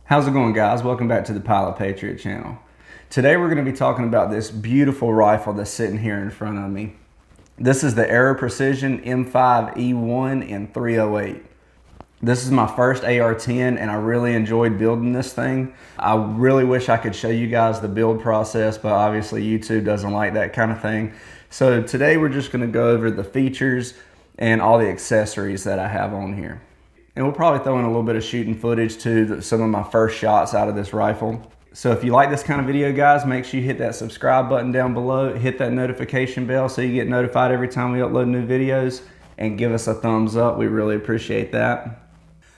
How's it going, guys? Welcome back to the PilotPatriot channel. Today we're going to be talking about this beautiful rifle that's sitting here in front of me. This is the Aero Precision M5E1 in 308. This is my first AR-10 and I really enjoyed building this thing. I really wish I could show you guys the build process, but obviously YouTube doesn't like that kind of thing. So today we're just going to go over the features and all the accessories that I have on here. And we'll probably throw in a little bit of shooting footage to some of my first shots out of this rifle. So if you like this kind of video, guys, make sure you hit that subscribe button down below, hit that notification bell so you get notified every time we upload new videos, and give us a thumbs up. We really appreciate that.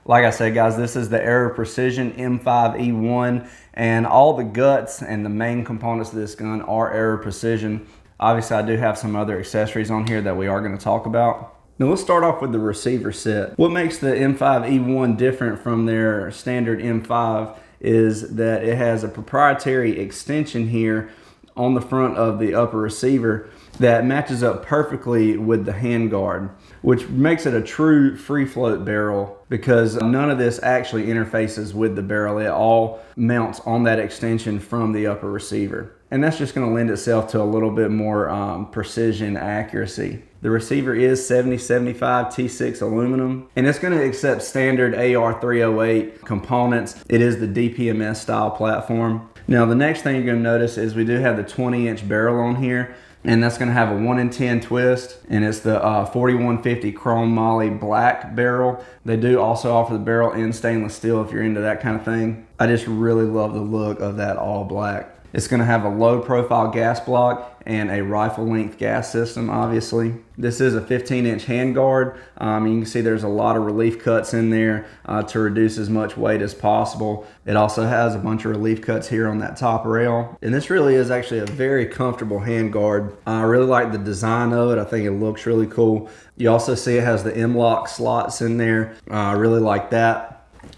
Like I said, guys, this is the Aero Precision M5E1, and all the guts and the main components of this gun are Aero Precision. Obviously, I do have some other accessories on here that we are going to talk about. Now let's start off with the receiver set. What makes the M5E1 different from their standard M5 is that it has a proprietary extension here on the front of the upper receiver that matches up perfectly with the handguard, which makes it a true free float barrel because none of this actually interfaces with the barrel. It all mounts on that extension from the upper receiver. And that's just going to lend itself to a little bit more precision accuracy. The receiver is 7075 T6 aluminum, and it's going to accept standard AR-308 components. It is the DPMS style platform. Now the next thing you're going to notice is we do have the 20-inch barrel on here, and that's going to have a 1 in 10 twist, and it's the 4150 chrome moly black barrel. They do also offer the barrel in stainless steel if you're into that kind of thing. I just really love the look of that all black. It's going to have a low profile gas block and a rifle length gas system, obviously. This is a 15-inch handguard. You can see there's a lot of relief cuts in there to reduce as much weight as possible. It also has a bunch of relief cuts here on that top rail. And this really is actually a very comfortable handguard. I really like the design of it. I think it looks really cool. You also see it has the M-LOK slots in there. I really like that.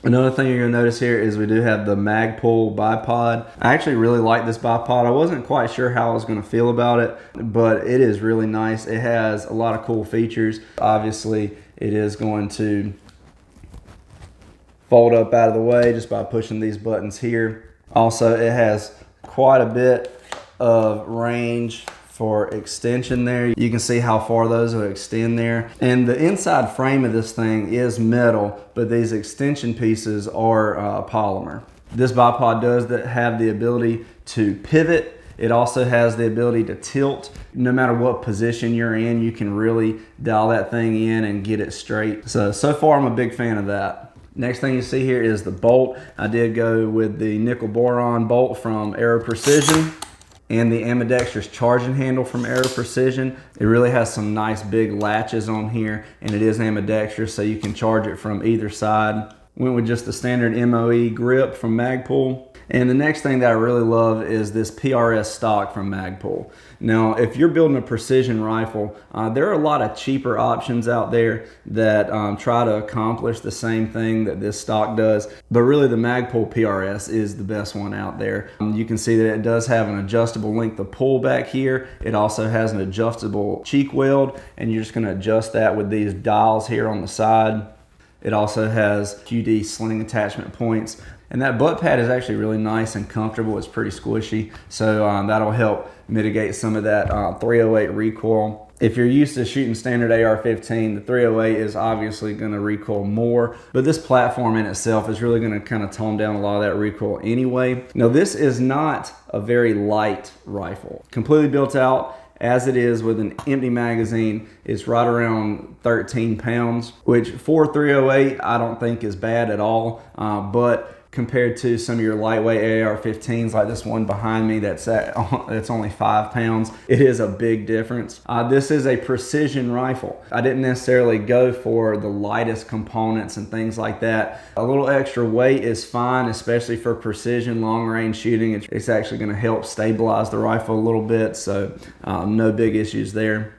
Another thing you're going to notice here is we do have the Magpul bipod. I actually really like this bipod. I wasn't quite sure how I was going to feel about it, but it is really nice. It has a lot of cool features. Obviously, it is going to fold up out of the way just by pushing these buttons here. Also, it has quite a bit of range for extension there. You can see how far those will extend there. And the inside frame of this thing is metal, but these extension pieces are polymer. This bipod does have the ability to pivot. It also has the ability to tilt. No matter what position you're in, you can really dial that thing in and get it straight. So far I'm a big fan of that. Next thing you see here is the bolt. I did go with the nickel boron bolt from Aero Precision and the ambidextrous charging handle from Aero Precision. It really has some nice big latches on here, and it is ambidextrous, so you can charge it from either side. Went with just the standard MOE grip from Magpul. And the next thing that I really love is this PRS stock from Magpul. Now, if you're building a precision rifle, there are a lot of cheaper options out there that try to accomplish the same thing that this stock does. But really, the Magpul PRS is the best one out there. You can see that it does have an adjustable length of pull back here. It also has an adjustable cheek weld, and you're just going to adjust that with these dials here on the side. It also has QD sling attachment points. And that butt pad is actually really nice and comfortable. It's pretty squishy, so that'll help mitigate some of that 308 recoil. If you're used to shooting standard AR-15, the 308 is obviously going to recoil more, but this platform in itself is really going to kind of tone down a lot of that recoil anyway. Now, this is not a very light rifle. Completely built out as it is with an empty magazine. It's right around 13 pounds, which for 308 I don't think is bad at all, but compared to some of your lightweight AR-15s like this one behind me that's only 5 pounds, it is a big difference. This is a precision rifle. I didn't necessarily go for the lightest components and things like that. A little extra weight is fine, especially for precision long range shooting. It's actually going to help stabilize the rifle a little bit, so no big issues there.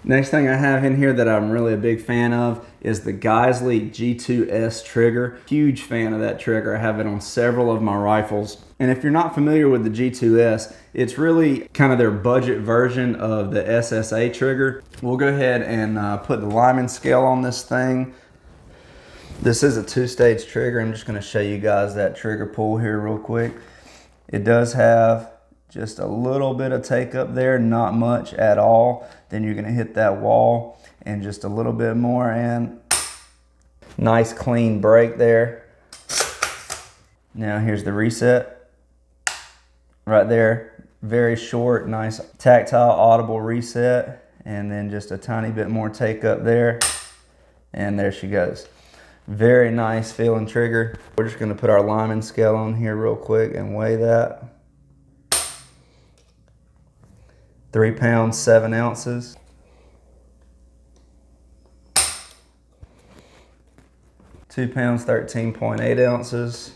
Next thing I have in here that I'm really a big fan of is the Geissele G2S trigger. Huge fan of that trigger. I have it on several of my rifles. And if you're not familiar with the G2S, it's really kind of their budget version of the SSA trigger. We'll go ahead and put the Lyman scale on this thing. This is a 2-stage trigger. I'm just going to show you guys that trigger pull here real quick. It does have just a little bit of take up there, not much at all. Then you're going to hit that wall and just a little bit more, and nice clean break there. Now here's the reset right there. Very short, nice tactile audible reset, and then just a tiny bit more take up there, and there she goes. Very nice feeling trigger. We're just going to put our Lyman scale on here real quick and weigh that. 3 pounds, 7 ounces. Two pounds, 13.8 ounces.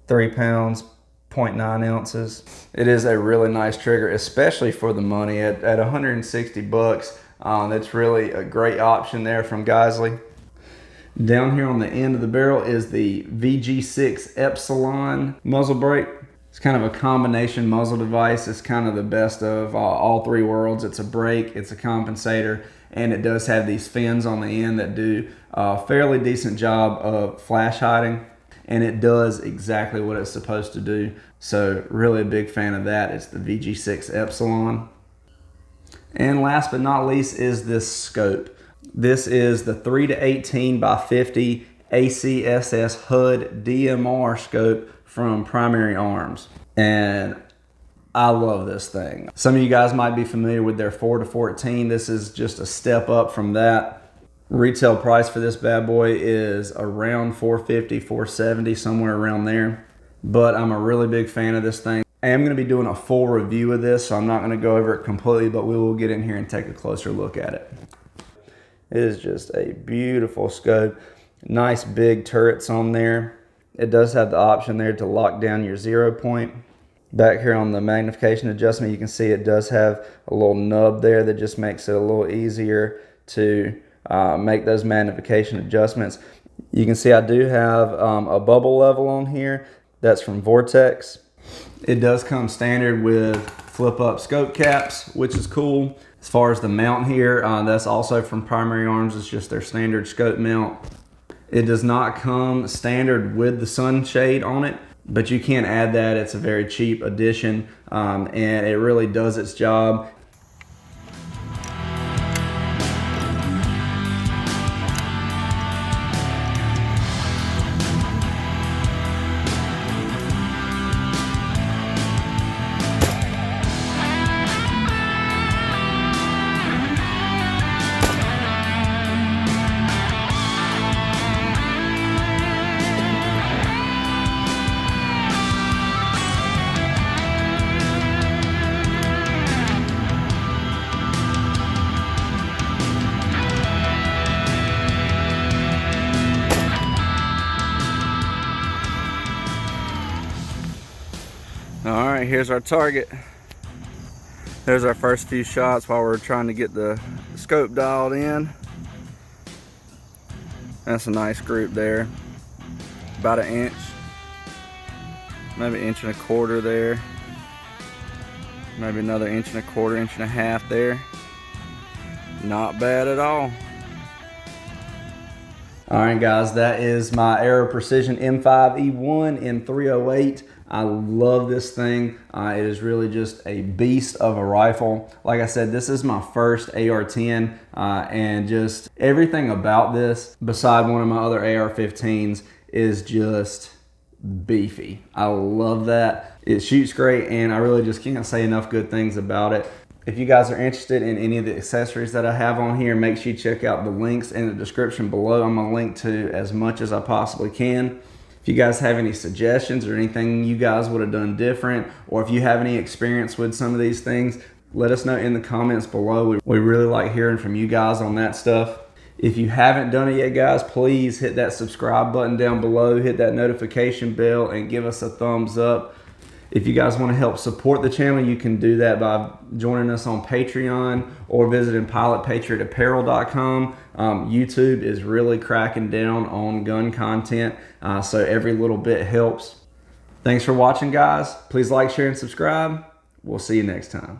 3 pounds, 0.9 ounces. It is a really nice trigger, especially for the money at 160 bucks. That's really a great option there from Geisley. Down here on the end of the barrel is the VG6 Epsilon muzzle brake. It's kind of a combination muzzle device. It's kind of the best of all three worlds. It's a brake, it's a compensator, and it does have these fins on the end that do a fairly decent job of flash hiding, and it does exactly what it's supposed to do. So really a big fan of that. It's the VG6 Epsilon. And last but not least is this scope. This is the 3-18x50 ACSS HUD DMR scope from Primary Arms. And I love this thing. Some of you guys might be familiar with their 4-14. This is just a step up from that. Retail price for this bad boy is around $450, $470, somewhere around there. But I'm a really big fan of this thing. I am going to be doing a full review of this, so I'm not going to go over it completely, but we will get in here and take a closer look at it. It is just a beautiful scope. Nice big turrets on there. It does have the option there to lock down your 0 point. Back here on the magnification adjustment, you can see it does have a little nub there that just makes it a little easier to make those magnification adjustments. You can see I do have a bubble level on here. That's from Vortex. It does come standard with flip up scope caps, which is cool. As far as the mount here, that's also from Primary Arms. It's just their standard scope mount. It does not come standard with the sunshade on it, but you can add that. It's a very cheap addition, and it really does its job. All right, here's our target. There's our first few shots while we're trying to get the scope dialed in. That's a nice group there. About an inch, maybe 1.25 inches there. Maybe another 1.25 inches, 1.5 inches there. Not bad at all. All right, guys, that is my Aero Precision M5E1 in 308. I love this thing. It is really just a beast of a rifle. Like I said, this is my first AR-10, and just everything about this, beside one of my other AR-15s, is just beefy. I love that. It shoots great, and I really just can't say enough good things about it. If you guys are interested in any of the accessories that I have on here, make sure you check out the links in the description below. I'm gonna link to as much as I possibly can. If you guys have any suggestions or anything you guys would have done different, or if you have any experience with some of these things, let us know in the comments below. We really like hearing from you guys on that stuff. If you haven't done it yet, guys, please hit that subscribe button down below, hit that notification bell, and give us a thumbs up. If you guys want to help support the channel, you can do that by joining us on Patreon or visiting PilotPatriotApparel.com. YouTube is really cracking down on gun content, so every little bit helps. Thanks for watching, guys. Please like, share, and subscribe. We'll see you next time.